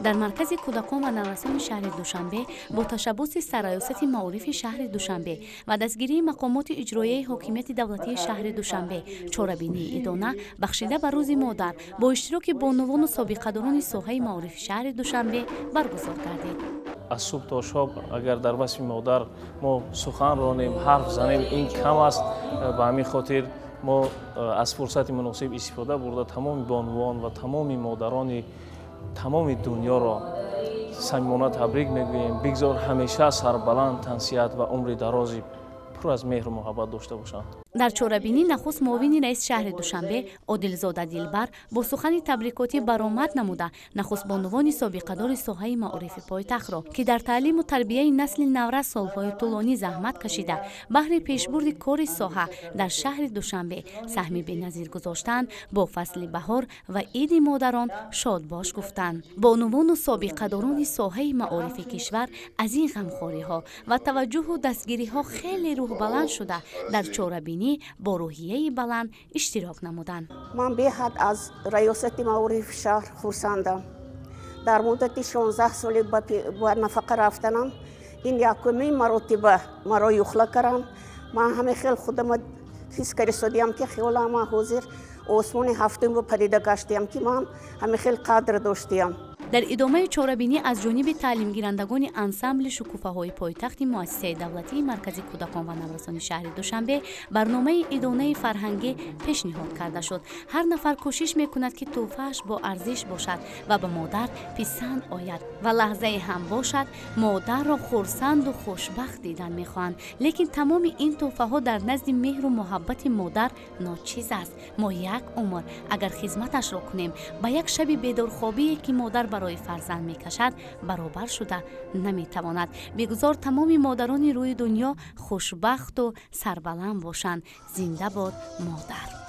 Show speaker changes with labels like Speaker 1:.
Speaker 1: در مرکز کودکان و نوسان شهر دوشنبه با تشبث سرایست معارف شهر دوشنبه و دستگیری مقامات اجرایی حاکمیت دولتی شهر دوشنبه چاره‌بینی ادانه بخشیده به روز مادر با اشتراک بانوان و سابقه‌داران ساحه معارف شهر دوشنبه برگزار گردید.
Speaker 2: از صبح تا شب اگر در وصف مادر ما سخن رانیم حرف زنیم این کم است. به همین خاطر ما از فرصت مناسب استفاده برده تمام بانوان و تمام مادران تمام دنیا را صمیمانه تبریک میگوییم. بگذار همیشه سربلند، تنصیحت و عمر درازی پر از مهر و محبت داشته باشند.
Speaker 1: در چاره‌بینی نخست معاون رئیس شهر دوشنبه عادلزاده دلبر با سخن تبریکاتی برآمد نموده نخست بانوان سابقه‌دار ساحه معارف پایتخت را که در تعلیم و تربیت نسل نوره سالهای طولانی زحمت کشیده بهر پیشبرد کار ساحه در شهر دوشنبه سهمی بی‌نظیر گذاشتند با فصل بهار و عید مادران شاد باش گفتند. بانوان و سابقه‌داران ساحه معارف کشور از این غمخوری‌ها و توجه و دستگیری‌ها خیلی روح بلند شده در چاره‌بینی با روحیه بلند اشتراک نمودند.
Speaker 3: من به حد از ریاست معارف شهر خرسندم. در مدت 16 سال با نفقه رفتنم این یکمین مرتبه مرا یخلا کردند. من همه خیلی خودم حس کردم که خیلی ما حاضر آسمان هفتم رو پدیده گشتم که من همه خیلی قدر داشتم.
Speaker 1: در ادامه چاره‌بینی از جانب تعلیم گیرندگان انسامبل شکوفه‌های پایتخت مؤسسه دولتی مرکز کودکان و نوسان شهر دوشنبه برنامه ادانه فرهنگی پیشنهاد کرده شد. هر نفر کوشش میکند که تحفه‌اش با ارزش باشد و به مادر پسند آید و لحظه هم باشد مادر را خرسند و خوشبخت دیدن میخواهند. لیکن تمام این تحفه‌ها در نزد مهر و محبت مادر ناچیز است. ما یک عمر اگر خدمتش را کنیم با یک شب بیدارخوابی که مادر برای فرزند میکشد برابر شده نمیتواند. بگذار تمام مادران روی دنیا خوشبخت و سربلند باشند. زنده باد مادر.